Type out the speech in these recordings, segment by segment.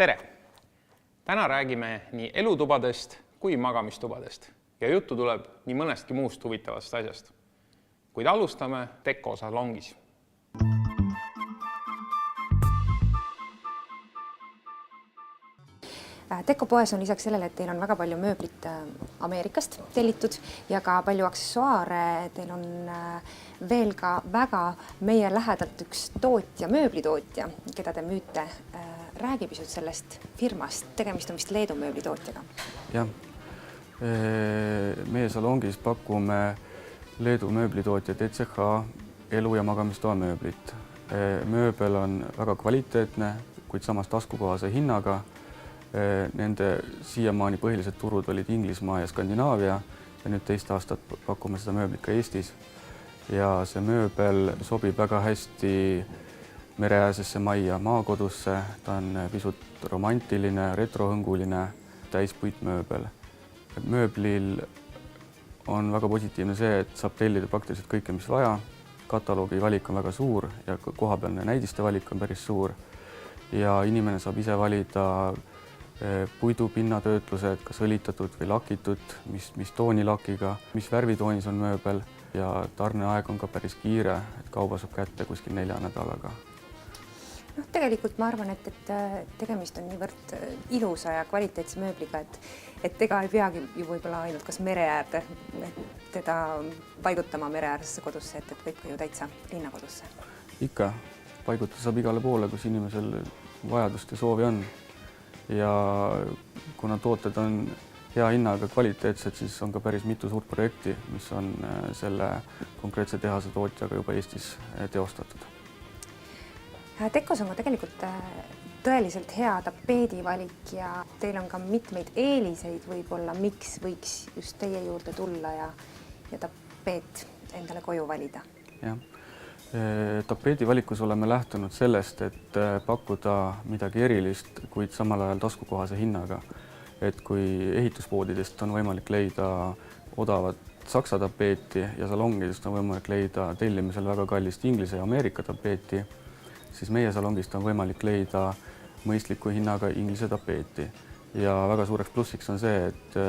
Tere! Täna räägime nii elutubadest kui magamistubadest ja juttu tuleb nii mõnestki muust huvitavast asjast. Kuid alustame Teko salongis. Teko poes on lisaks sellele, et teil on väga palju mööblit Ameerikast tellitud ja ka palju aksessuaare. Teil on veel ka väga meie lähedalt üks tootja, mööblitootja, keda te müüte. Räägi pisut sellest firmast, tegemist on vist Leedu mööblitootjaga. Jah, meie salongis pakume Leedu mööblitootja TCH elu- ja magamistoa mööblit. Mööbel on väga kvaliteetne, kuid samas taskukohase hinnaga. Nende siiamaani põhilised turud olid Inglismaa ja Skandinaavia ja nüüd teist aastat pakume seda mööblit ka Eestis. Ja see mööbel sobib väga hästi mereäärsesse majja, maakodusse. Ta on pisut romantiline, retrohõnguline, täispuitmööbel. Mööblil on väga positiivne see, et saab tellida praktiliselt kõike, mis vaja. Kataloogi valik on väga suur ja kohapealne näidiste valik on päris suur. Ja inimene saab ise valida puidupinnatöötlused, kas õlitatud või lakitud, mis toonilakiga, mis värvitoonis on mööbel ja tarneaeg on ka päris kiire, et kauba saab kätte kuskil 4 nädalaga. Tegelikult ma arvan, et tegemist on niivõrd ilusa ja kvaliteetse mööbliga, et ega ei peagi ju võib-olla ainult kas mere äärde teda paigutama mereäärsesse kodusse, et võib ka ju täitsa linnakodusse. Ikka, paigutada saab igale poole, kus inimesel vajadust ja soovi on. Ja kuna tooted on hea hinnaga kvaliteetsed, siis on ka päris mitu suurt projekti, mis on selle konkreetse tehase tootjaga juba Eestis teostatud. Tekos on ka tegelikult tõeliselt hea tapeedivalik ja teil on ka mitmeid eeliseid võib-olla, miks võiks just teie juurde tulla ja tapeet endale koju valida. Jah. Tapeedivalikus oleme lähtunud sellest, et pakkuda midagi erilist, kuid samal ajal taskukohase hinnaga. Et kui ehituspoodidest on võimalik leida odavat saksa tapeeti ja salongidest on võimalik leida tellimisel väga kallist Inglise ja Ameerika tapeeti, siis meie salongist on võimalik leida mõistliku hinnaga Inglise tapeeti. Ja väga suureks plussiks on see, et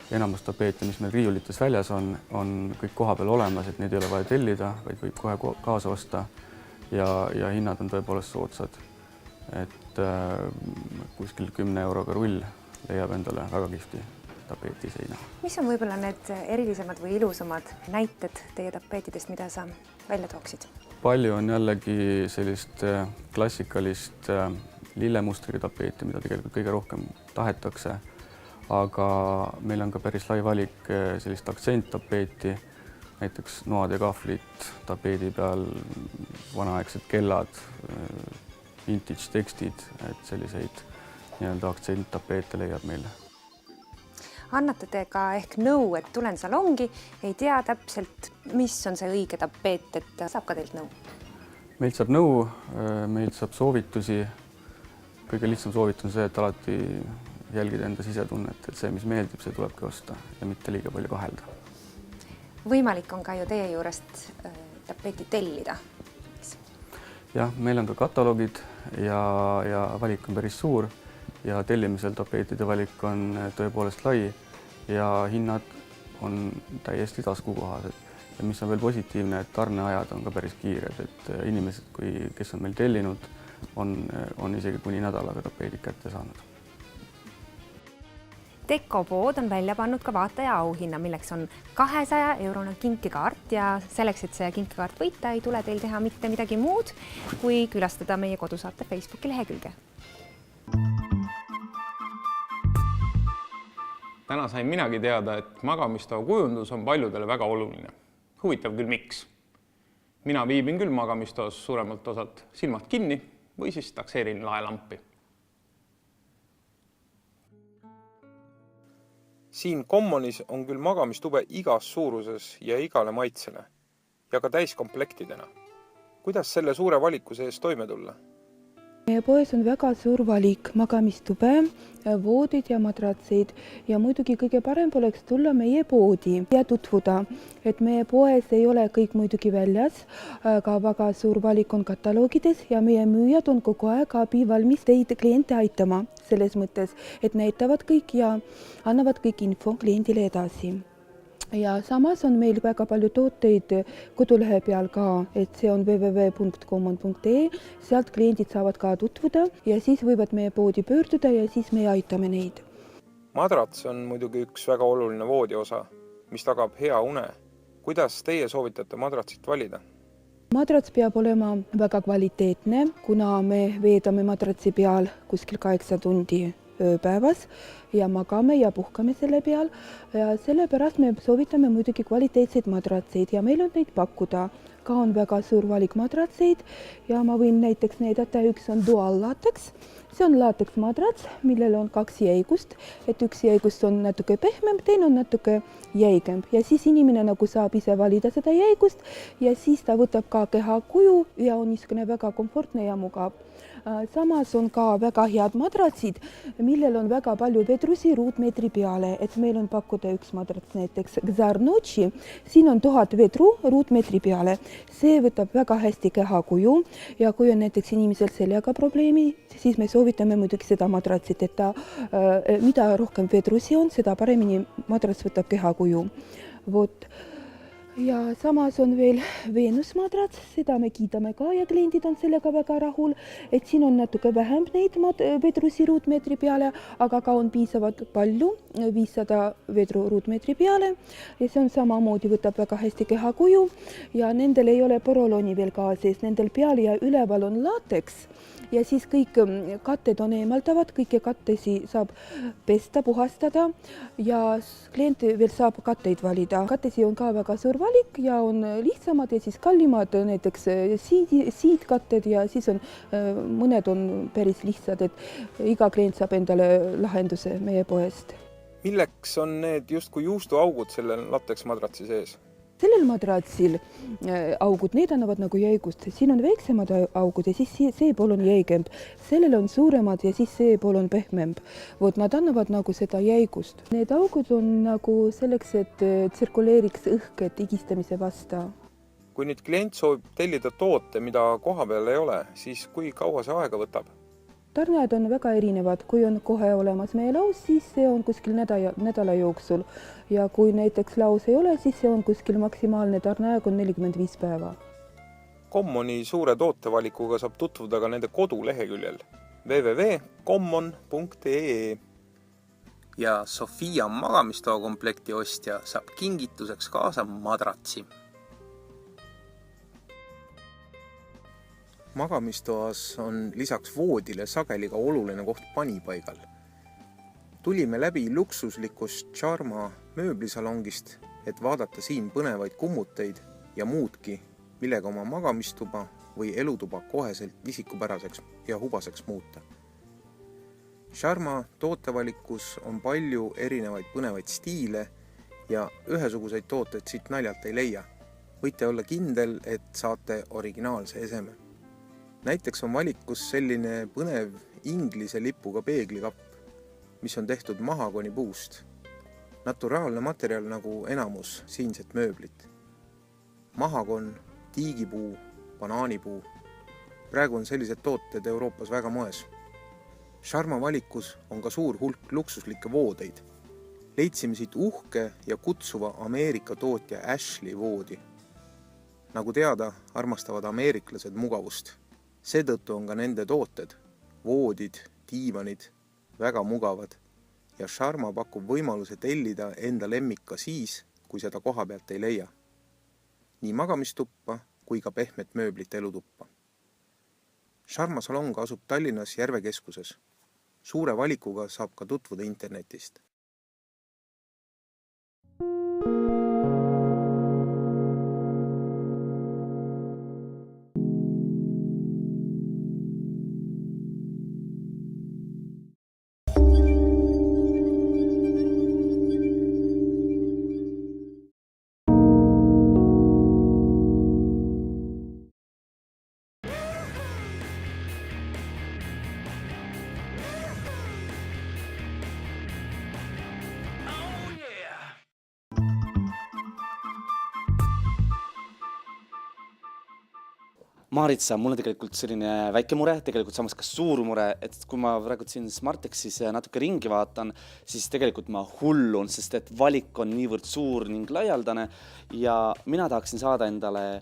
enamus tapeete, mis meil riiulites väljas on kõik koha peal olemas, et neid ei ole vaja tellida, vaid võib kohe kaasa osta ja hinnad on tõepoolest soodsad. Et kuskil 10 euroga rull leiab endale väga kihvti tapeeti seina. Mis on võib-olla need erilisemad või ilusamad näited teie tapeetidest, mida sa välja tooksid? Palju on jällegi sellist klassikalist lillemustriga tapeeti, mida tegelikult kõige rohkem tahetakse. Aga meil on ka päris lai valik sellist aktsenttapeeti, näiteks noad ja kahvlit tapeedi peal, vanaaegsed kellad, vintage tekstid, et selliseid aktsenttapeete leiab meile. Annate te ka ehk nõu, et tulen salongi, ei tea täpselt, mis on see õige tapeet, et saab ka teilt nõu? Meilt saab nõu, meilt saab soovitusi. Kõige lihtsam soovitus on see, et alati jälgida enda sisetunnet, et see, mis meeldib, see tulebki osta ja mitte liiga palju kahelda. Võimalik on ka ju teie juurest tapeeti tellida. Jah, meil on ka kataloogid ja valik on päris suur ja tellimisel tapeetide valik on tõepoolest lai ja hinnad on täiesti taskukohased. Ja mis on veel positiivne, et tarneajad on ka päris kiired, et inimesed, kes on meil tellinud, on isegi kuni nädalaga tapeedid kätte saanud. Teko pood on välja pannud ka vaataja auhinna, milleks on 200-eurone kinkekaart ja selleks, et see kinkekaart võita, ei tule teil teha mitte midagi muud, kui külastada meie kodusaate Facebooki lehekülge. Täna sain minagi teada, et magamistoa kujundus on paljudele väga oluline. Huvitav küll miks. Mina viibin küll magamistoas suuremalt osalt silmad kinni või siis takseerin laelampi. Siin Commonis on küll magamistube igas suuruses ja igale maitsele ja ka täiskomplektidena. Kuidas selle suure valiku sees toime tulla? meie poes on väga suur valik magamistube, voodid ja madratseid ja muidugi kõige parem poleks tulla meie poodi ja tutvuda, et meie poes ei ole kõik muidugi väljas, aga väga suur valik on kataloogides ja meie müüjad on kogu aeg abivalmis teid kliente aitama selles mõttes, et näitavad kõik ja annavad kõik info kliendile edasi. Ja samas on meil väga palju tooteid kodulehe peal ka, et see on www.common.ee, sealt kliendid saavad ka tutvuda ja siis võivad meie poodi pöörduda ja siis me aitame neid. Madrats on muidugi üks väga oluline voodiosa, mis tagab hea une. Kuidas teie soovitate madratsit valida? Madrats peab olema väga kvaliteetne, kuna me veedame madratsi peal kuskil 8 tundi ööpäevas ja magame ja puhkame selle peal ja sellepärast me soovitame muidugi kvaliteetseid madratseid ja meil on neid pakkuda. Ka on väga suur valik madratseid ja ma võin näiteks näidata, üks on dual latex. See on latex madrats, millel on 2 jäigust, et üks jäigust on natuke pehmem, teine on natuke jäigem ja siis inimene nagu saab ise valida seda jäigust ja siis ta võtab ka keha kuju ja on niisugune väga komfortne ja mugav. Samas on ka väga head madratsid, millel on väga palju vedrusi ruutmeetri peale, et meil on pakkuda üks madrats näiteks Xar Nochi, siin on 1000 vedru ruutmeetri peale. See võtab väga hästi keha kuju ja kui on näiteks inimesel seljaga probleemi, siis me soovitame muidugi seda madratsit, et ta, mida rohkem vedrusi on, seda paremini madrats võtab keha kuju. Vot. Ja samas on veel Venus madrats, seda me kiidame ka ja kliendid on sellega väga rahul, et siin on natuke vähem neid vedrusi ruutmeetri peale, aga ka on piisavalt palju, 500 vedru ruutmeetri peale ja see on samamoodi, võtab väga hästi keha kuju ja nendel ei ole poroloni veel ka sees, nendel peal ja üleval on latex ja siis kõik katted on eemaldavad, kõiki kattesi saab pesta, puhastada ja klient veel saab katteid valida. Kattesi on ka väga suur valik ja on lihtsamad ja siis kallimad, näiteks siidkatted ja siis on mõned on päris lihtsad, et iga klient saab endale lahenduse meie poest. Milleks on need justkui juustuaugud sellel latex madratsi sees? Sellel madratsil augud, need annavad nagu jäigust. Siin on väiksemad augud ja siis see pool on jäigem. Sellel on suuremad ja siis see pool on pehmemb. Vot nad annavad nagu seda jäigust. Need augud on nagu selleks, et tsirkuleeriks õhk, et higistamise vasta. Kui nüüd klient soovib tellida toote, mida koha peal ei ole, siis kui kaua see aega võtab? Tarnajad on väga erinevad, kui on kohe olemas meie laus, siis see on kuskil nädala jooksul ja kui näiteks laus ei ole, siis see on kuskil maksimaalne tarneaeg on 45 päeva. Commoni suure tootevalikuga saab tutvuda ka nende koduleheküljel www.common.ee ja Sofia magamistoa komplekti ostja saab kingituseks kaasa madratsi. Magamistoas on lisaks voodile sageli ka oluline koht panipaigal. Tulime läbi luksuslikust Charma mööblisalongist, et vaadata siin põnevaid kummuteid ja muudki, millega oma magamistuba või elutuba koheselt isikupäraseks ja hubaseks muuta. Charma tootevalikus on palju erinevaid põnevaid stiile ja ühesuguseid tooteid siit naljalt ei leia. Võite olla kindel, et saate originaalse eseme. Näiteks on valikus selline põnev inglise lipuga peeglikapp, mis on tehtud mahagoni puust. Naturaalne materjal nagu enamus siinset mööblit. Mahagon, tiigipuu, banaanipuu. Praegu on sellised tooted Euroopas väga moes. Charma valikus on ka suur hulk luksuslikke voodeid. Leidsime siit uhke ja kutsuva Ameerika tootja Ashley voodi. Nagu teada, armastavad ameeriklased mugavust. Seetõttu on ka nende tooted, voodid, diivanid, väga mugavad ja Charma pakub võimaluse tellida enda lemmika siis, kui seda koha pealt ei leia. Nii magamistuppa kui ka pehmet mööblit elutuppa. Charma salong asub Tallinnas Järvekeskuses. Suure valikuga saab ka tutvuda internetist. Maritsa, mul on tegelikult selline väike mure, tegelikult samas ka suur mure, et kui ma praegu siin Smartexis natuke ringi vaatan, siis tegelikult ma hullun, sest et valik on niivõrd suur ning laialdane ja mina tahaksin saada endale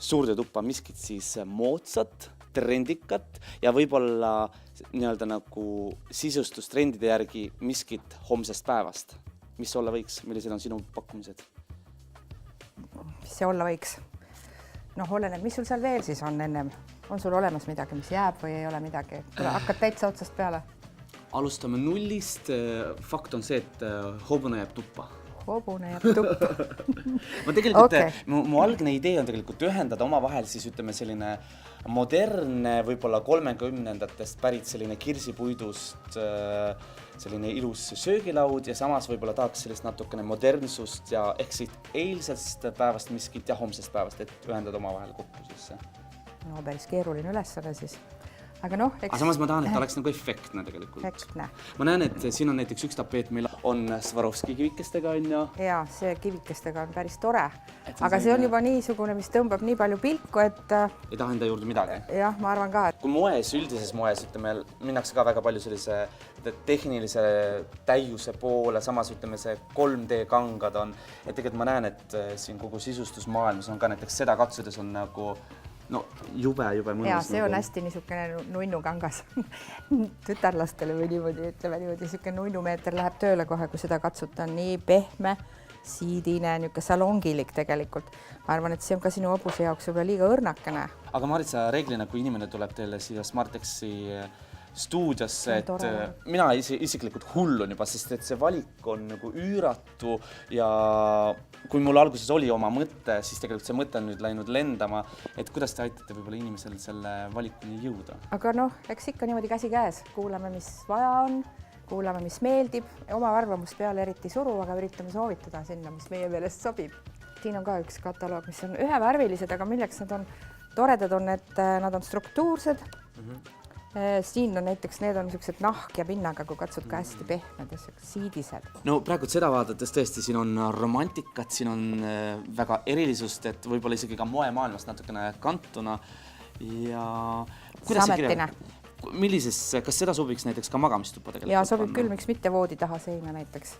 suurde tuppa miskit siis moodsat, trendikat ja võib-olla nii-öelda nagu sisustustrendide järgi miskit homsest päevast. Mis olla võiks, millised on sinu pakkumised? Mis see olla võiks? Noh, oleneb, mis sul seal veel siis on ennem? On sul olemas midagi, mis jääb või ei ole midagi? Hakkad täitsa otsast peale? Alustame nullist. Fakt on see, et hobune jääb tuppa. Hobune jääb tuppa. Ma tegelikult, mu algne idee on tegelikult ühendada omavahel siis ütleme selline modernne, võib-olla 30-ndatest pärit selline kirsipuidust selline ilus söögilaud ja samas võib-olla tahaks sellist natukene modernsust ja ehk siit eilsest päevast miskit ja homsest päevast, et ühendada omavahel kokku siis. No päris keeruline ülesanne siis. Aga noh, eks... Aga samas ma tahan, et ta oleks nagu efektne tegelikult. Efektne. Ma näen, et siin on näiteks üks tapeet, meil on Swarovski kivikestega, on ju? Jaa, see kivikestega on päris tore. Aga see on juba niisugune, mis tõmbab nii palju pilku, et... Ei taha enda juurde midagi? Jah, ma arvan ka, et... Kui moes, üldises moes, ütleme, minnakse ka väga palju sellise tehnilise täiuse poole, samas ütleme, see 3D kangad on. Et tegelikult ma näen, et siin kogu sisustusmaailmas on ka näiteks seda katsudes on nagu no jube mõnus. Jaa, see on hästi niisugune nunnukangas tütarlastele või niimoodi, ütleme niimoodi, niisugune nunnumeeter läheb tööle kohe, kui seda katsuta on nii pehme, siidine, niisugune salongilik tegelikult. Ma arvan, et see on ka sinu hobuse jaoks juba liiga õrnakene. Aga Maritsa, reeglina, kui inimene tuleb teile siia Smartexi stuudiosse, et mina isiklikult hullun juba, sest et see valik on nagu üüratu ja kui mul alguses oli oma mõte, siis tegelikult see mõte on nüüd läinud lendama, et kuidas te aitate võib-olla inimesel selle valikuni jõuda? Aga noh, eks ikka niimoodi käsi käes, kuulame, mis vaja on, kuulame, mis meeldib, oma arvamust peale eriti suru, aga üritame soovitada sinna, mis meie meelest sobib. Siin on ka üks kataloog, mis on ühevärvilised, aga milleks nad on toredad on, et nad on struktuursed. Siin on näiteks, need on niisugused nahk ja pinnaga, kui katsud ka hästi pehmed ja siidised. No praegu seda vaadates tõesti, siin on romantikat, siin on väga erilisust, et võib-olla isegi ka moemaailmast natukene kantuna ja... Sametine. Kas seda sobiks näiteks ka magamistuppa tegelikult? Jaa, sobib küll, miks mitte voodi taha seina näiteks.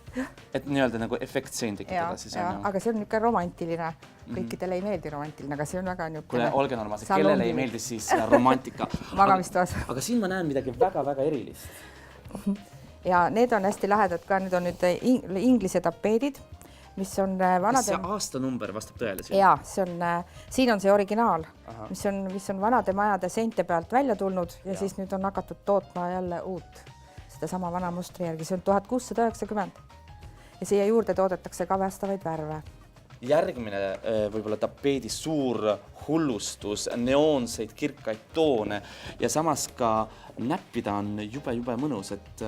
Et nii-öelda nagu efektsein tekitada siis on ju. Aga see on ikka romantiline. Kõikidele ei meeldi romantiline, aga see on väga niisugune... Kuule, olge normaalsed, kellele ei meeldi siis romantika. Magamistoas. Aga siin ma näen midagi väga-väga erilist. Ja need on hästi lahedad ka, need on nüüd inglise tapeedid, mis on vanade... Kas see aastanumber vastab tõele siin? Jaa, siin on see originaal, mis on vanade majade seinte pealt välja tulnud ja siis nüüd on hakatud tootma jälle uut. Seda sama vana mustri järgi, see on 1690. Ja siia juurde toodetakse ka vastavaid värve. Järgmine võib-olla tapeedi suur hullustus, neoonseid kirkaid toone ja samas ka näppida on jube mõnus, et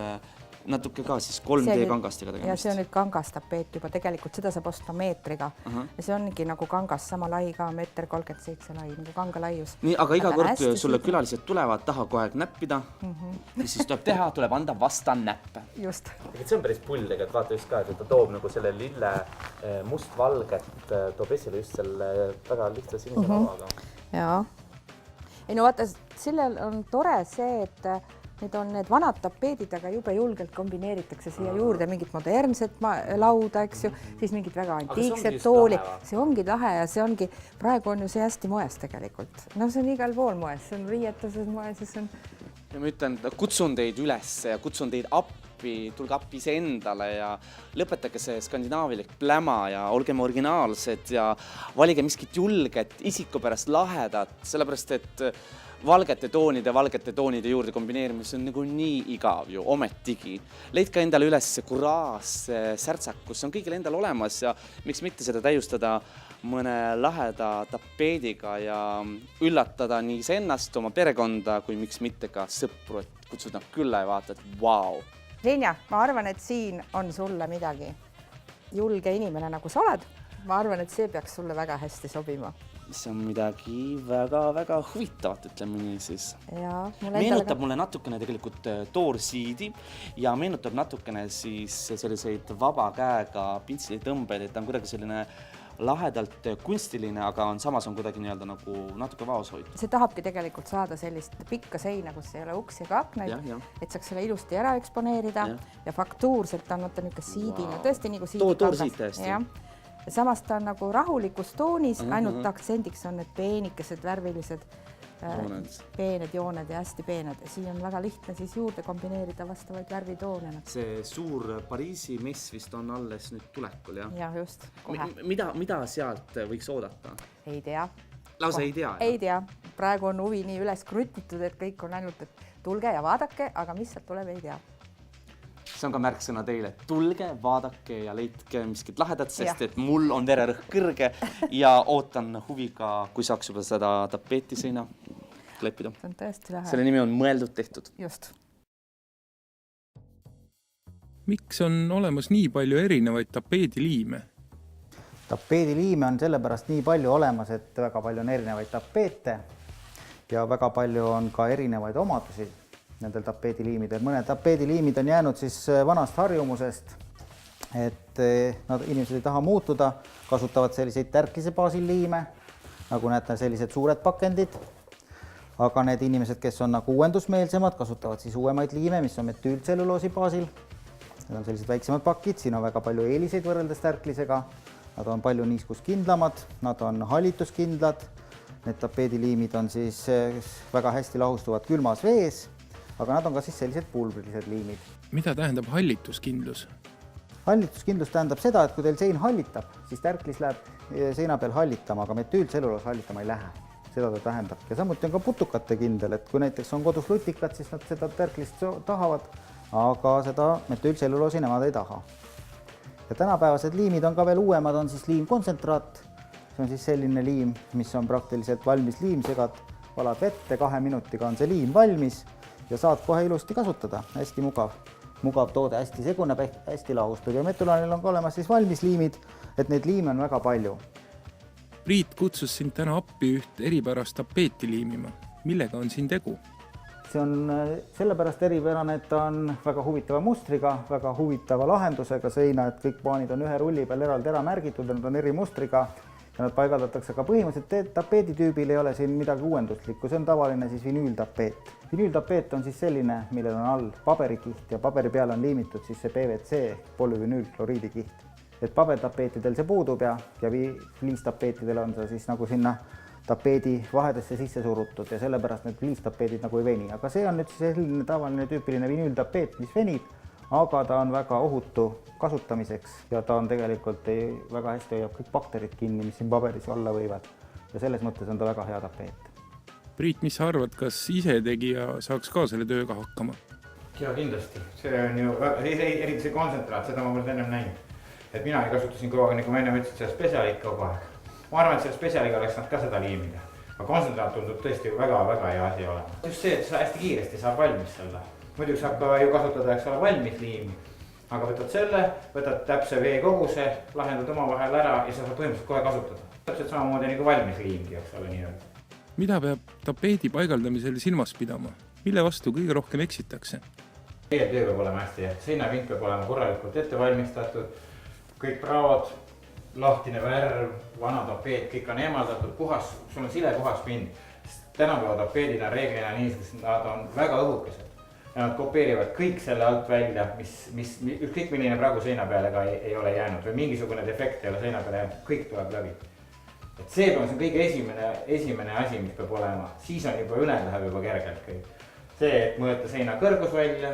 natuke ka siis 3D kangastega tegemist. Ja see on nüüd kangastapeet juba, tegelikult seda saab ostma meetriga. Ja see ongi nagu kangas sama lai ka, 1,37 lai, nagu kanga laius. Nii, aga iga kord sulle külalised tulevad, taha kohe aeg näppida. Mis siis tuleb teha? Tuleb anda vasta näppe. Just. See on päris pull tegelikult, vaata just ka, et ta toob nagu selle lille mustvalget, toob esile just selle väga lihtsa sinise lavaga. Jaa. Ei no vaata, sellel on tore see, et need on need vanad tapeedid, aga jube julgelt kombineeritakse siia juurde mingit modernset lauda, eks ju, siis mingit väga antiikset tooli. See ongi lahe ja see ongi, praegu on ju see hästi moes tegelikult. No see on igal pool moes, see on riietuses moes ja see on... Ja ma ütlen, kutsun teid üles ja kutsun teid appi, tulge appi iseendale ja lõpetage see skandinaavilik pläma ja olgem originaalsed ja valige miskit julget, isiku pärast lahedat, sellepärast et valgete toonide juurde kombineerimise on nagu nii igav ju, ometigi. Leidke endale üles see kuraas, särtsakus, see on kõigil endal olemas ja miks mitte seda täiustada mõne laheda tapeediga ja üllatada nii iseennast, oma perekonda, kui miks mitte ka sõpru, et kutsud nad külla ja vaata, et vau. Rinja, ma arvan, et siin on sulle midagi julge inimene, nagu sa oled. Ma arvan, et see peaks sulle väga hästi sobima. See on midagi väga huvitavat, ütleme nii siis. Meenutab mulle natukene tegelikult toorsiidi ja meenutab natukene siis selliseid vaba käega pintslitõmbeid, et ta on kuidagi selline lahedalt kunstiline, aga samas on kuidagi nii-öelda nagu natuke vaoshoid. see tahabki tegelikult saada sellist pikka seina, kus ei ole uksi ega aknaid, et saaks selle ilusti ära eksponeerida ja faktuurselt on niisugune siidine, tõesti nagu Toorsiid tõesti. Ja samas ta on nagu rahulikus toonis, ainult aktsendiks on need peenikesed, värvilised, peened jooned ja hästi peened. Siin on väga lihtne siis juurde kombineerida vastavaid värvitoone. See suur Pariisi mess vist on alles nüüd tulekul, jah? Jah, just, kohe. Mida sealt võiks oodata? Ei tea. Lausa ei tea? Ei tea. Praegu on huvi nii üles krutitud, et kõik on ainult, et tulge ja vaadake, aga mis sealt tuleb, ei tea. See on ka märksõna teile. Tulge, vaadake ja leidke miskit lahedat, sest et mul on vererõhk kõrge ja ootan huviga, kui saaks juba seda tapeetiseina kleppida. See on tõesti lähe. Selle nimi on mõeldud tehtud. Just. Miks on olemas nii palju erinevaid tapeediliime? Tapeediliime on sellepärast nii palju olemas, et väga palju on erinevaid tapeete ja väga palju on ka erinevaid omadusi nendel tapeediliimidel. Mõned tapeediliimid on jäänud siis vanast harjumusest, et inimesed ei taha muutuda, kasutavad selliseid tärklise baasil liime, nagu näete sellised suured pakendid, aga need inimesed, kes on nagu uuendusmeelsemad, kasutavad siis uuemaid liime, mis on metüültselluloosi baasil. Need on sellised väiksemad pakid, siin on väga palju eeliseid võrreldes tärklisega, nad on palju niiskuskindlamad, nad on hallituskindlad, need tapeediliimid on siis väga hästi lahustuvad külmas vees, aga nad on ka siis sellised pulbrilised liimid. Mida tähendab hallituskindlus? Hallituskindlus tähendab seda, et kui teil sein hallitab, siis tärklis läheb seina peal hallitama, aga metüültselluloos hallitama ei lähe. Seda ta tähendab. Ja samuti on ka putukate kindel, et kui näiteks on kodus lutikad, siis nad seda tärklist tahavad, aga seda metüültselluloosi nemad ei taha. Ja tänapäevased liimid on ka veel uuemad, on siis liimkontsentraat. See on siis selline liim, mis on praktiliselt valmis liim, segad valad vette, 2 minutiga on see liim valmis ja saad kohe ilusti kasutada. Hästi mugav toode, hästi seguneb, hästi lahustub ja Metulanil on ka olemas siis valmis liimid, et neid liime on väga palju. Priit kutsus sind täna appi üht eripärast tapeeti liimima. Millega on siin tegu? See on sellepärast eripärane, et ta on väga huvitava mustriga, väga huvitava lahendusega seina, et kõik paanid on ühe rulli peal eraldi ära märgitud, nad on eri mustriga ja nad paigaldatakse ka põhimõtteliselt tapeeditüübil ei ole siin midagi uuenduslikku, see on tavaline siis vinüültapeet. Vinüültapeet on siis selline, millel on all paberikiht ja paberi peale on liimitud siis see PVC polüvinüülkloriidikiht. Et pabertapeetidel see puudub ja fliistapeetidel on see siis nagu sinna tapeedi vahedesse sisse surutud ja sellepärast need fliistapeedid nagu ei veni. Aga see on nüüd selline tavaline tüüpiline vinüültapeet, mis venib, aga ta on väga ohutu kasutamiseks ja ta on tegelikult väga hästi hoiab kõik bakterid kinni, mis siin paberis olla võivad. Ja selles mõttes on ta väga hea tapeet. Priit, mis sa arvad, kas isetegija saaks ka selle tööga hakkama? Ja kindlasti. See on ju eriti see kontsentraat, seda ma polnud ennem näinud. Et mina kasutasin kogu aeg, nagu ma enne ütlesin, seda spetsialit kogu aeg. Ma arvan, et selle spetsialiga oleks nad ka seda liimida. Aga kontsentraat tundub tõesti väga-väga hea asi olema. Just see, et sa hästi kiiresti saab valmis selle. Muidugi saab ka ju kasutada, eks ole, valmis liimi. Aga võtad selle, võtad täpse veekoguse, lahendad oma vahel ära ja sa saad põhimõtteliselt kohe kasutada. Täpselt samamoodi nagu valmis liimgi, eks ole, nii öelda. Mida peab tapeedi paigaldamisel silmas pidama? Mille vastu kõige rohkem eksitakse? Töö peab olema hästi, seinapink peab olema korralikult ette valmistatud, kõik praod, lahtine värv, vana tapeet, kõik on eemaldatud, puhas, sul on sile puhas pind. Tänapäeva tapeedid on reeglina niisugused, nad on väga õhukesed ja nad kopeerivad kõik selle alt välja, mis ükskõik milline praegu seina peale ka ei ole jäänud või mingisugune defekt ei ole seina peale jäänud, kõik tuleb läbi. Et see on kõige esimene asi, mis peab olema, siis on juba ülejäänud läheb juba kergelt kõik. See, et mõõta seina kõrgus välja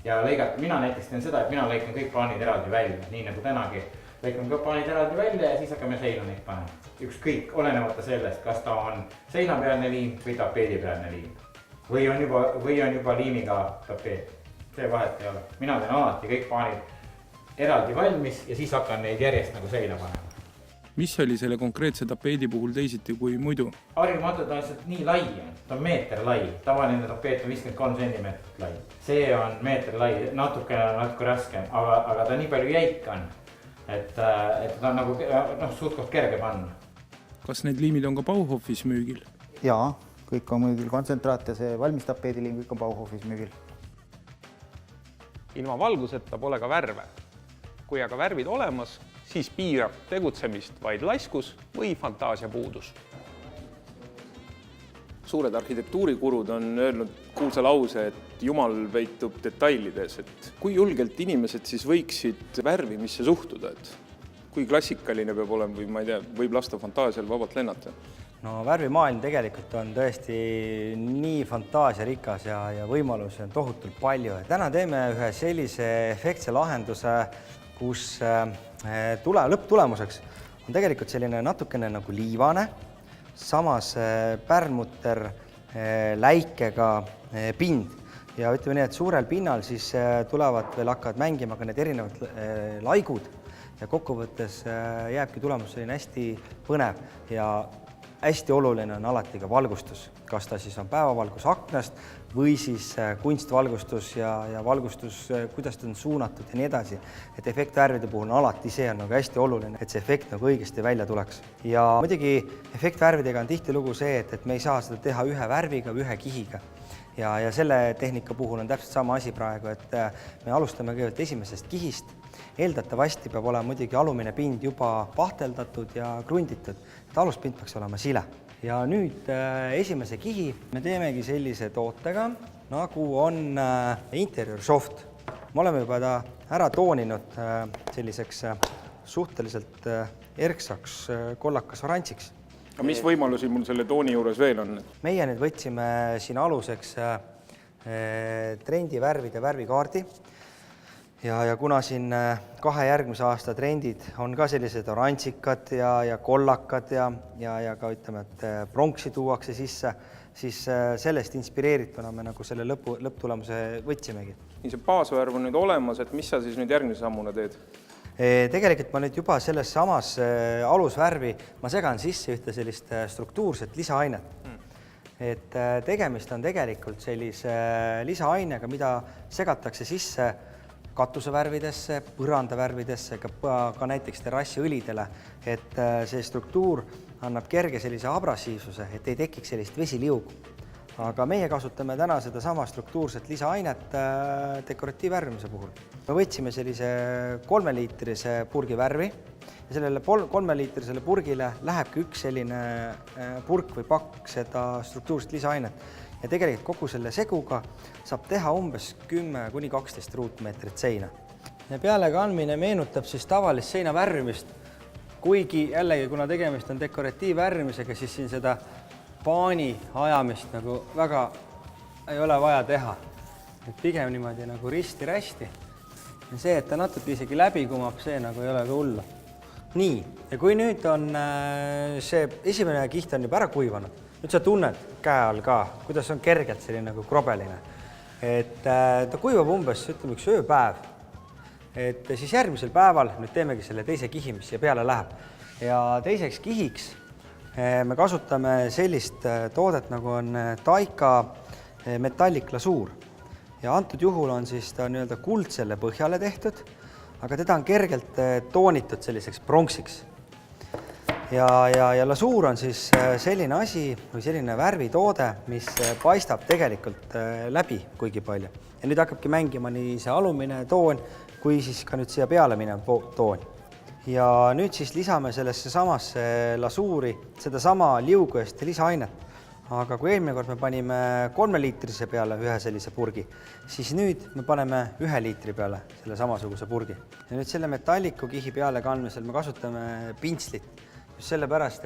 ja lõigata, mina näiteks teen seda, et mina lõikan kõik paanid eraldi välja, nii nagu tänagi. Lõikan kõik paanid eraldi välja ja siis hakkame seina neid panema. Ükskõik, olenemata sellest, kas ta on seinapealne liim või tapeedipealne liim. Või on juba liimiga tapeet. See vahet ei ole. Mina teen alati kõik paanid eraldi valmis ja siis hakkan neid järjest nagu seina panema. Mis oli selle konkreetse tapeedi puhul teisiti kui muidu? Harjumatud on lihtsalt nii lai, ta on meeter lai, tavaline tapeet on 53 centimeetrit lai. See on meeter lai, natuke raskem, aga ta nii palju jäik on, et ta on nagu suht-koht kerge panna. Kas need liimid on ka Bauhofis müügil? Jaa, kõik on müügil, kontsentraat ja see valmis tapeediliim, kõik on Bauhofis müügil. Ilma valguseta pole ka värve. Kui aga värvid olemas, siis piirab tegutsemist vaid laiskus või fantaasia puudus. Suured arhitektuurikurud on öelnud kuulsa lause, et Jumal peitub detailides, et kui julgelt inimesed siis võiksid värvimisse suhtuda, et kui klassikaline peab olema või ma ei tea, võib lasta fantaasial vabalt lennata? No värvimaailm tegelikult on tõesti nii fantaasiarikas ja võimalusi on tohutult palju. Täna teeme ühe sellise efektse lahenduse, kus lõpptulemuseks on tegelikult selline natukene nagu liivane, samas pärlmutter läikega pind ja ütleme nii, et suurel pinnal siis tulevad veel hakkavad mängima ka need erinevad laigud ja kokkuvõttes jääbki tulemus selline hästi põnev ja hästi oluline on alati ka valgustus, kas ta siis on päevavalgus aknast või siis kunstvalgustus ja valgustus, kuidas ta on suunatud ja nii edasi. Et efektvärvide puhul on alati see on nagu hästi oluline, et see efekt nagu õigesti välja tuleks. Ja muidugi efektvärvidega on tihtilugu see, et me ei saa seda teha ühe värviga või ühe kihiga. Ja selle tehnika puhul on täpselt sama asi praegu, et me alustame kõigepealt esimesest kihist. Eeldatavasti peab olema muidugi alumine pind juba pahteldatud ja krunditud, et aluspind peaks olema sile. Ja nüüd esimese kihi me teemegi sellise tootega, nagu on Interior Soft. Me oleme juba ta ära tooninud selliseks suhteliselt erksaks kollakas oranžiks. Aga mis võimalusi mul selle tooni juures veel on? Meie nüüd võtsime siin aluseks trendivärvide värvikaardi ja kuna siin 2 järgmise aasta trendid on ka sellised oranžikad ja kollakad ja ka ütleme, et pronksi tuuakse sisse, siis sellest inspireerituna me nagu selle lõpptulemuse võtsimegi. Nii see baasvärv on nüüd olemas, et mis sa siis nüüd järgmise sammuna teed? Tegelikult ma nüüd juba selles samas alusvärvi ma segan sisse ühte sellist struktuurset lisaainet. Et tegemist on tegelikult sellise lisaainega, mida segatakse sisse katusevärvidesse, põrandavärvidesse, ka näiteks terrassiõlidele, et see struktuur annab kerge sellise abrasiivsuse, et ei tekiks sellist vesiliugu. Aga meie kasutame täna seda sama struktuurset lisaainet dekoratiivvärvimise puhul. Me võtsime sellise 3-liitrise purgi värvi ja sellele 3-liitrisele purgile lähebki üks selline purk või pakk seda struktuurset lisaainet. Ja tegelikult kogu selle seguga saab teha umbes 10–12 ruutmeetrit seina. Ja peale kandmine meenutab siis tavalist seina värvimist, kuigi jällegi, kuna tegemist on dekoratiivvärvimisega, siis siin seda paani ajamist nagu väga ei ole vaja teha. Et pigem niimoodi nagu risti-rästi. Ja see, et ta natuke isegi läbi kumab, see nagu ei ole ka hullu. Nii, ja kui nüüd on see esimene kiht on juba ära kuivanud, nüüd sa tunned käe all ka, kuidas on kergelt selline nagu krobeline. Et ta kuivab umbes, ütleme, üks ööpäev. Et siis järgmisel päeval nüüd teemegi selle teise kihi, mis siia peale läheb. Ja teiseks kihiks me kasutame sellist toodet, nagu on Taika metalliklasuur. Ja antud juhul on siis ta nii-öelda kuldsele põhjale tehtud, aga teda on kergelt toonitud selliseks pronksiks. Ja lasuur on siis selline asi või selline värvitoode, mis paistab tegelikult läbi kuigi palju. Ja nüüd hakkabki mängima nii see alumine toon, kui siis ka nüüd siia peale minev toon. Ja nüüd siis lisame sellesse samasse lasuuri seda sama liugõest lisaainet. Aga kui eelmine kord me panime 3-liitrise peale ühe sellise purgi, siis nüüd me paneme 1 liitri peale selle samasuguse purgi. Ja nüüd selle metalliku kihi peale kandmisel me kasutame pintslit. Just sellepärast,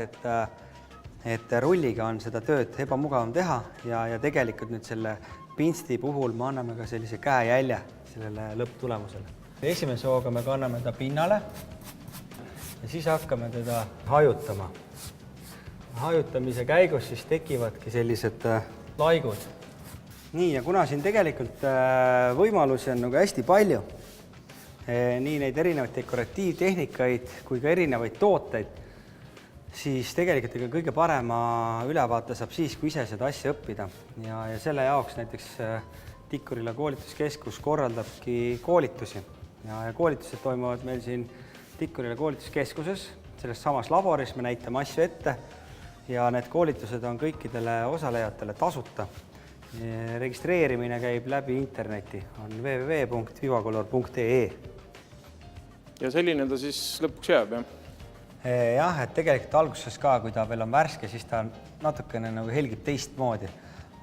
et rulliga on seda tööd ebamugavam teha ja tegelikult nüüd selle pintsli puhul me anname ka sellise käejälje sellele lõpptulemusele. Esimese hooga me kanname ta pinnale ja siis hakkame teda hajutama. Hajutamise käigus siis tekivadki sellised laigud. Nii, ja kuna siin tegelikult võimalusi on nagu hästi palju, nii neid erinevaid dekoratiivtehnikaid kui ka erinevaid tooteid, siis tegelikult kõige parema ülevaate saab siis, kui ise seda asja õppida. Ja selle jaoks näiteks Tikkurila koolituskeskus korraldabki koolitusi. Ja koolitused toimuvad meil siin Tikkurila koolituskeskuses, selles samas laboris me näitame asju ette ja need koolitused on kõikidele osalejatele tasuta. Registreerimine käib läbi interneti, on www.vivacolor.ee. ja selline ta siis lõpuks jääb, jah. Jah, et tegelikult alguses ka, kui ta veel on värske, siis ta natukene nagu helgib teistmoodi.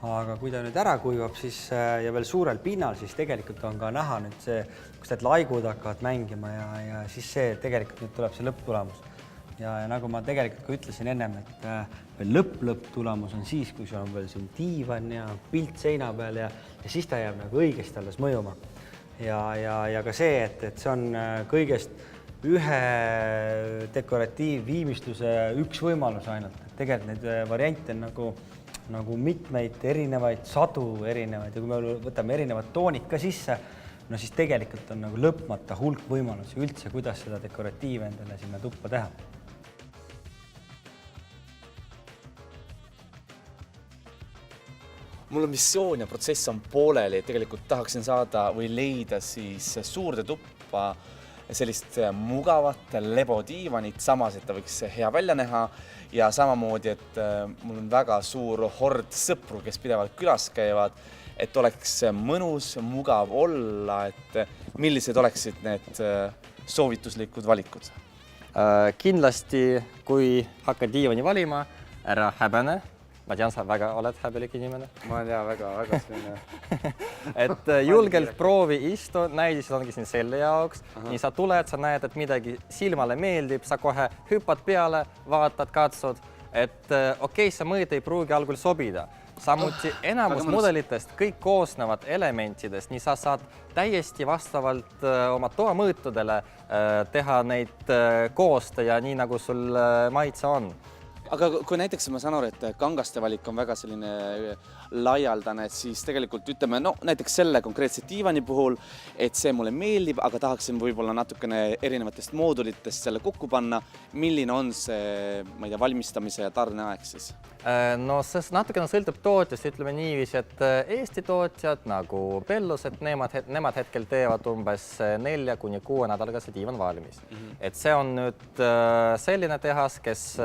Aga kui ta nüüd ära kuivab siis, ja veel suurel pinnal, siis tegelikult on ka näha nüüd see, kus need laigud hakkavad mängima ja siis see tegelikult nüüd tuleb see lõpptulemus. Ja nagu ma tegelikult ka ütlesin ennem, et lõpp-tulemus on siis, kui sul on veel siin diivan ja pilt seina peal ja siis ta jääb nagu õigesti alles mõjuma. Ja ka see, et see on kõigest ühe dekoratiivviimistluse üks võimalus ainult. Et tegelikult neid variante on nagu mitmeid erinevaid, sadu erinevaid ja kui me võtame erinevad toonid ka sisse, no siis tegelikult on nagu lõpmata hulk võimalusi üldse, kuidas seda dekoratiive endale sinna tuppa teha. Mul on missioon ja protsess on pooleli, et tegelikult tahaksin saada või leida siis suurde tuppa sellist mugavat lebodiivanit, samas, et ta võiks hea välja näha ja samamoodi, et mul on väga suur hord sõpru, kes pidevalt külas käivad, et oleks mõnus, mugav olla, et millised oleksid need soovituslikud valikud? Kindlasti, kui hakkad diivani valima, ära häbene. Ma tean, sa väga oled häbelik inimene. Ma olen väga selline. Et julgelt proovi istu, näidised ongi siin selle jaoks. Nii sa tuled, sa näed, et midagi silmale meeldib, sa kohe hüppad peale, vaatad, katsud, et okei, see mõõt ei pruugi algul sobida. Samuti enamus mudelitest kõik koosnevad elementidest, nii sa saad täiesti vastavalt oma toa mõõtudele teha neid koosta ja nii nagu sul maitse on. Aga kui näiteks ma saan aru, et kangaste valik on väga selline laialdane, siis tegelikult ütleme, no näiteks selle konkreetse diivani puhul, et see mulle meeldib, aga tahaksin võib-olla natukene erinevatest moodulitest selle kokku panna. Milline on see, ma ei tea, valmistamise ja tarneaeg siis? No see natukene sõltub tootjast, ütleme niiviisi, et Eesti tootjad nagu Bellus, et nemad hetkel teevad umbes 4–6 nädalaga see diivan valmis. Et see on nüüd selline tehas, kes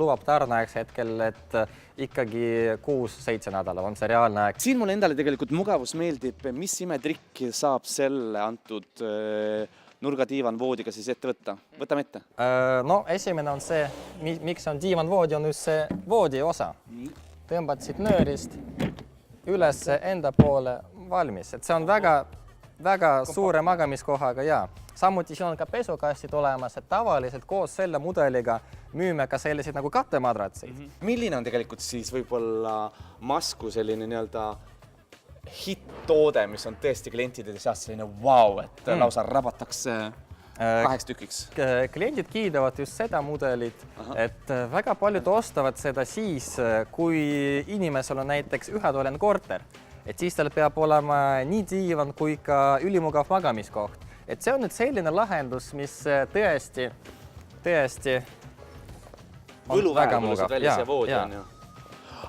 lubab tarneaegs hetkel, et ikkagi 6–7 nädala on see reaalne aeg. Siin mulle endale tegelikult mugavus meeldib, mis imetrikki saab selle antud nurgadiivan-voodiga siis ette võtta? Võtame ette. No esimene on see, miks on diivan-voodi, on just see voodi osa. Tõmbad siit nöörist üles enda poole valmis. Et see on väga suure magamiskohaga ja samuti siin on ka pesukastid olemas, et tavaliselt koos selle mudeliga müüme ka selliseid nagu kattemadratseid. Milline on tegelikult siis võib-olla Masku selline nii-öelda hitt-toode, mis on tõesti klientide seas selline wow, et lausa rabatakse 8 tükiks? Kliendid kiidavad just seda mudelit, et väga paljud ostavad seda siis, kui inimesel on näiteks ühetoaline korter, et siis tal peab olema nii diivan kui ka ülimugav magamiskoht. Et see on nüüd selline lahendus, mis tõesti on väga mugav.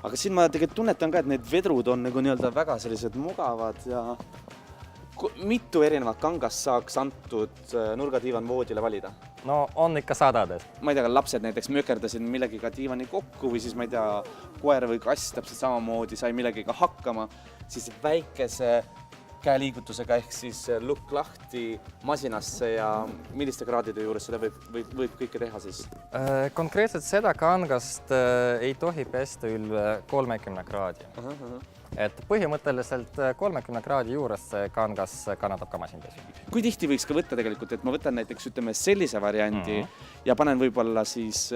Aga siin ma tegelikult tunnetan ka, et need vedrud on nagu nii-öelda väga sellised mugavad ja mitu erinevat kangast saaks antud nurgadiivan-voodile valida? No on ikka sadades. Ma ei tea, lapsed näiteks mökerdasid millegiga diivani kokku või siis ma ei tea, koer või kass täpselt samamoodi sai millegiga hakkama, siis väikese käeliigutusega ehk siis lukk lahti masinasse ja milliste kraadide juures seda võib kõike teha siis? Konkreetselt seda kangast ei tohi pesta üle 30 kraadi. Et põhimõtteliselt 30 kraadi juures see kangas kannatab ka masinpesu. Kui tihti võiks ka võtta tegelikult, et ma võtan näiteks ütleme sellise variandi ja panen võib-olla siis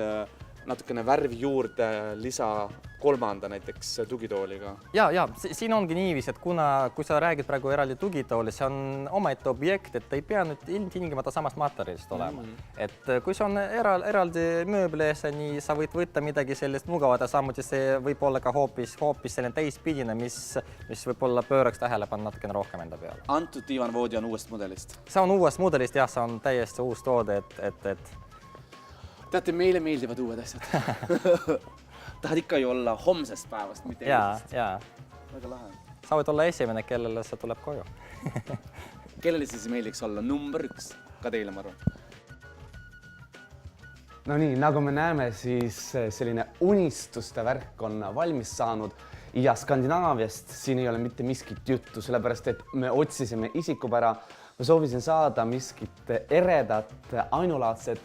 natukene värvi juurde lisa 3. näiteks tugitooliga. Ja siin ongi niiviisi, et kui sa räägid praegu eraldi tugitooli, see on omaette objekt, et ei pea nüüd ilmtingimata samast materjalist olema. Et kui see on eraldi mööblees, nii sa võid võtta midagi sellist mugavat ja samuti see võib olla ka hoopis selline täispidine, mis võib-olla pööraks tähelepanu natukene rohkem enda peale. Antud diivan-voodi on uuest mudelist? See on uuest mudelist, jah, see on täiesti uus toode, et teate, meile meeldivad uued asjad. Tahad ikka ju olla homsest päevast, mitte eelmisest. Jaa. Väga lahe. Sa võid olla esimene, kellele see tuleb koju. Kellele siis meeldiks olla number 1? Ka teile, ma arvan. No nii, nagu me näeme, siis selline unistuste värk on valmis saanud ja Skandinaaviast siin ei ole mitte miskit juttu, sellepärast et me otsisime isikupära ma soovisin saada miskit eredat, ainulaadset.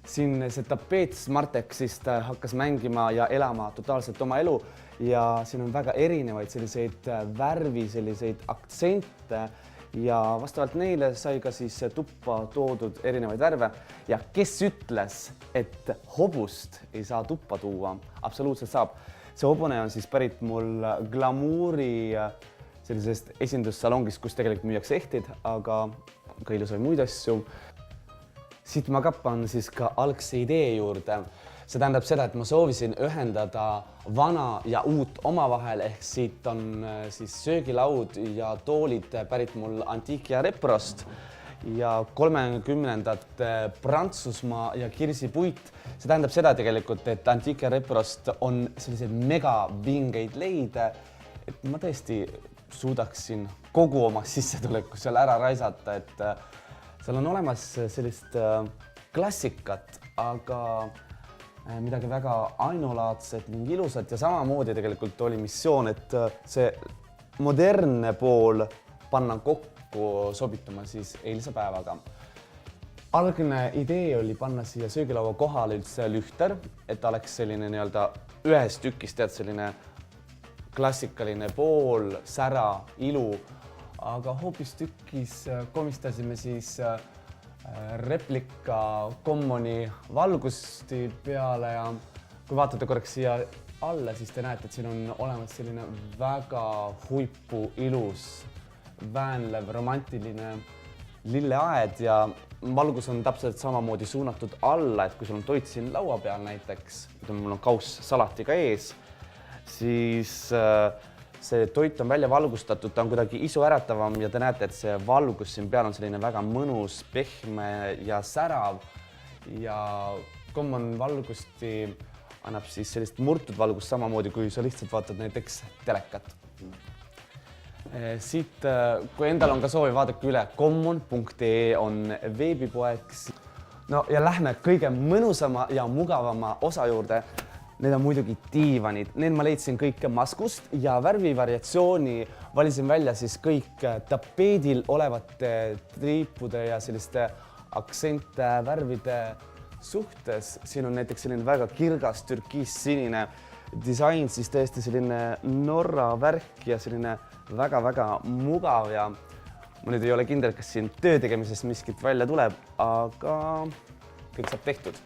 Siin see tapeet Smartexist hakkas mängima ja elama totaalselt oma elu ja siin on väga erinevaid selliseid värvi, selliseid aktsente ja vastavalt neile sai ka siis tuppa toodud erinevaid värve ja kes ütles, et hobust ei saa tuppa tuua, absoluutselt saab. See hobune on siis pärit mul glamuuri sellisest esindussalongist, kus tegelikult müüakse ehtid, aga ka ilusaid muid asju. Siit ma kappan siis ka algse idee juurde. See tähendab seda, et ma soovisin ühendada vana ja uut omavahel, ehk siit on siis söögilaud ja toolid pärit mul Antiquia Reprost ja 30ndate Prantsusmaa ja kirsipuit. See tähendab seda tegelikult, et Antiquia Reprost on selliseid megavingeid leide, et ma tõesti suudaksin kogu oma sissetuleku seal ära raisata, et seal on olemas sellist klassikat, aga midagi väga ainulaadset ning ilusat ja samamoodi tegelikult oli missioon, et see modernne pool panna kokku sobituma siis eilse päevaga. Algne idee oli panna siia söögilaua kohale üldse lühter, et oleks selline nii-öelda ühes tükis, tead, selline klassikaline pool, sära, ilu, aga hoopis tükis komistasime siis replika Commoni valgusti peale ja kui vaatate korraks siia alla, siis te näete, et siin on olemas selline väga huipu ilus, väänlev, romantiline lilleaed ja valgus on täpselt samamoodi suunatud alla, et kui sul on toit siin laua peal näiteks, mul on kauss salatiga ees, siis see toit on välja valgustatud, ta on kuidagi isuäratavam ja te näete, et see valgus siin peal on selline väga mõnus, pehme ja särav ja Common valgusti annab siis sellist murtud valgust samamoodi, kui sa lihtsalt vaatad näiteks telekat. Siit, kui endal on ka soovi, vaadake üle, common.ee on veebipoeg. No ja lähme kõige mõnusama ja mugavama osa juurde. Need on muidugi diivanid. Need ma leidsin kõik maskust ja värvivariatsiooni valisin välja siis kõik tapeedil olevate triipude ja selliste aktsente värvide suhtes. Siin on näiteks selline väga kirgas türkiis-sinine disain, siis tõesti selline Norra värk ja selline väga-väga mugav ja ma nüüd ei ole kindel, kas siin töö tegemisest miskit välja tuleb, aga kõik saab tehtud.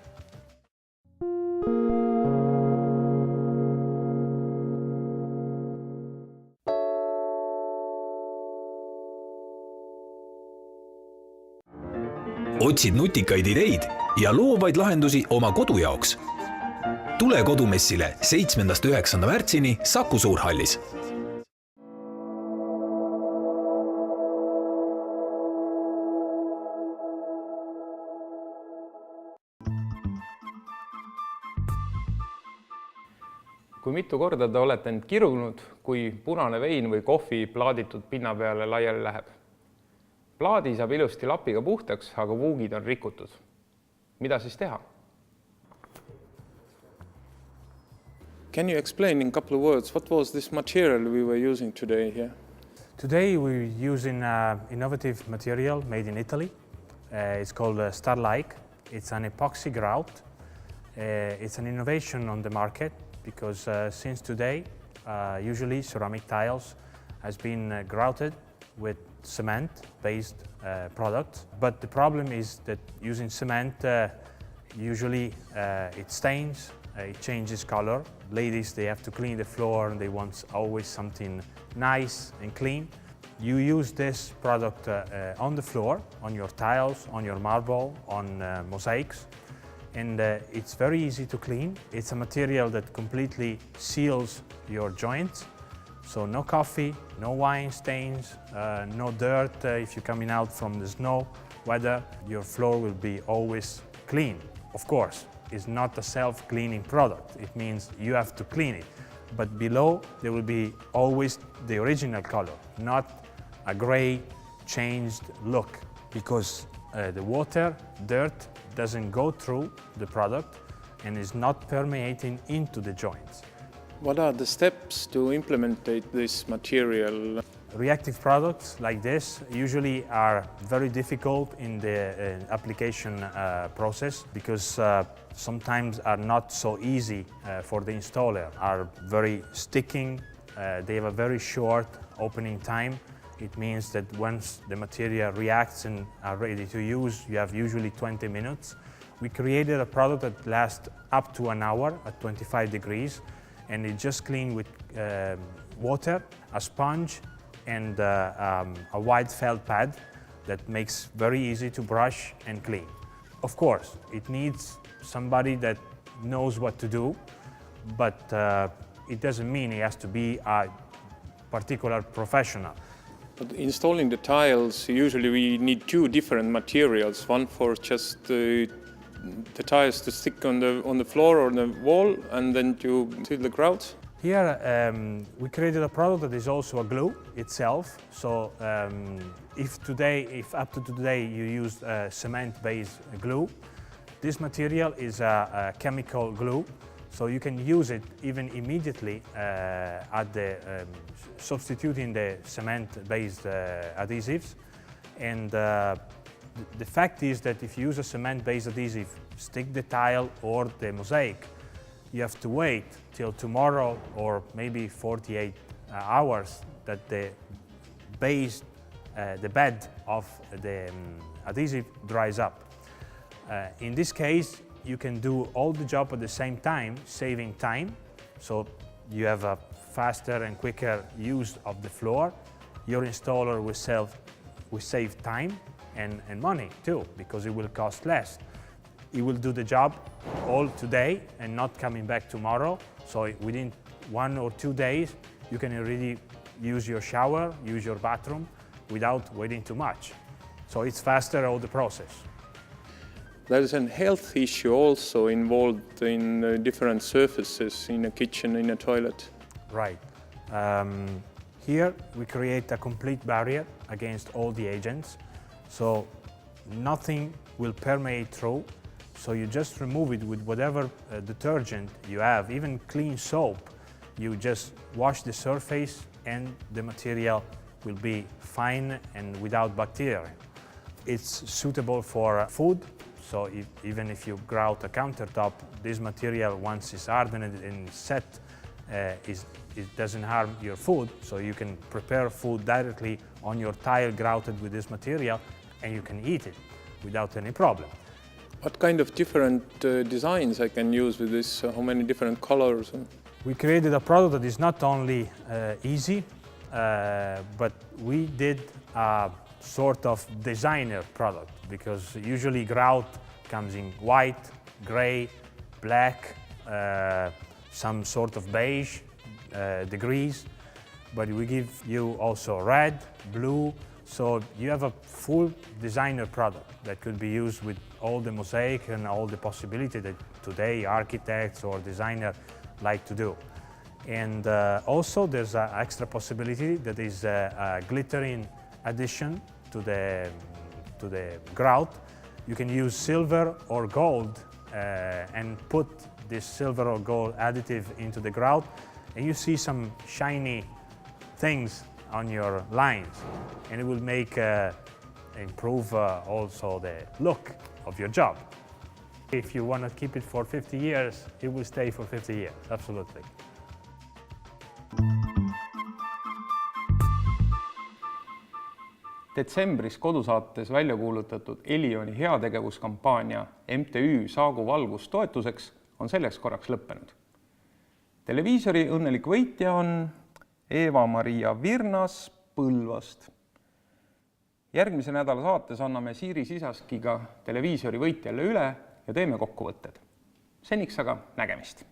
Otsid nutikaid ideid ja loovaid lahendusi oma kodu jaoks. Tule kodumessile 7.–9. märtsini Saku Suurhallis. Kui mitu korda te olete end kirunud, kui punane vein või kohvi plaaditud pinna peale laiali läheb? Plaadi saab ilusti lapiga puhtaks, aga vuugid on rikutud. Mida siis teha? Can you explain in a couple of words what was this material we were using today here? Today we're using an innovative material made in Italy. It's called Starlike. It's an epoxy grout. It's an innovation on the market because since today, usually ceramic tiles has been grouted with cement-based product. But the problem is that using cement, usually it stains, it changes color. Ladies, they have to clean the floor and they want always something nice and clean. You use this product on the floor, on your tiles, on your marble, on mosaics. And it's very easy to clean. It's a material that completely seals your joints. So no coffee, no wine stains, no dirt. If you're coming out from the snow weather, your floor will be always clean. Of course, it's not a self-cleaning product. It means you have to clean it. But below, there will be always the original color, not a gray changed look, because the water, dirt doesn't go through the product and is not permeating into the joints. What are the steps to implement this material? Reactive products like this usually are very difficult in the application process because sometimes are not so easy for the installer, are very sticking, they have a very short opening time. It means that once the material reacts and are ready to use, you have usually 20 minutes. We created a product that lasts up to an hour at 25 degrees, and it just cleaned with water, a sponge, and a white felt pad that makes very easy to brush and clean. Of course, it needs somebody that knows what to do, but it doesn't mean he has to be a particular professional. But installing the tiles, usually we need two different materials, one for just the tiles to stick on the floor or the wall, and then to seal the grouts. Here we created a product that is also a glue itself. So if up to today you use cement-based glue, this material is a chemical glue. So you can use it even immediately at the substituting the cement-based adhesives. And the fact is that if you use a cement-based adhesive, stick the tile or the mosaic, you have to wait till tomorrow or maybe 48 hours that the base, the bed of the adhesive dries up. In this case, you can do all the job at the same time, saving time. So you have a faster and quicker use of the floor. Your installer will save time and money too, because it will cost less. It will do the job all today and not coming back tomorrow. So within 1 or 2 days, you can already use your shower, use your bathroom without waiting too much. So it's faster all the process. There is a health issue also involved in different surfaces in a kitchen, in a toilet. Right. Here we create a complete barrier against all the agents. So nothing will permeate through. So you just remove it with whatever detergent you have, even clean soap. You just wash the surface and the material will be fine and without bacteria. It's suitable for food. So even if you grout a countertop, this material, once it's hardened and set, it doesn't harm your food. So you can prepare food directly on your tile grouted with this material and you can eat it without any problem. What kind of different designs I can use with this? How many different colors? We created a product that is not only easy, but we did a sort of designer product, because usually grout comes in white, gray, black, some sort of beige degrees, but we give you also red, blue, so you have a full designer product that could be used with all the mosaic and all the possibility that today architects or designers like to do. And also there's an extra possibility that is a glittering addition to the grout. You can use silver or gold and put this silver or gold additive into the grout, and you see some shiny things on your lines, and it will make improve also the look of your job. If you want to keep it for 50 years, it will stay for 50 years, absolutely. Detsembris Kodusaates välja kuulutatud Elioni heategevuskampaania MTÜ Saagu Valgus toetuseks on selleks korraks lõppenud. Televiisori õnnelik võitja on Eva-Maria Virnas Põlvast. Järgmise nädala saates anname Siiri Sisaskiga televiisori võitjale üle ja teeme kokkuvõtted. Seniks aga nägemist!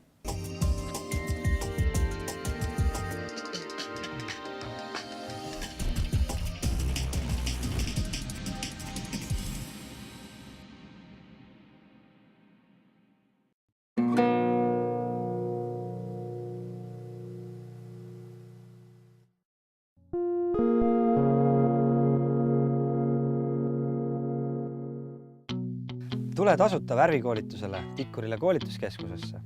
Tule tasuta värvikoolitusele Tikkurile koolituskeskusesse.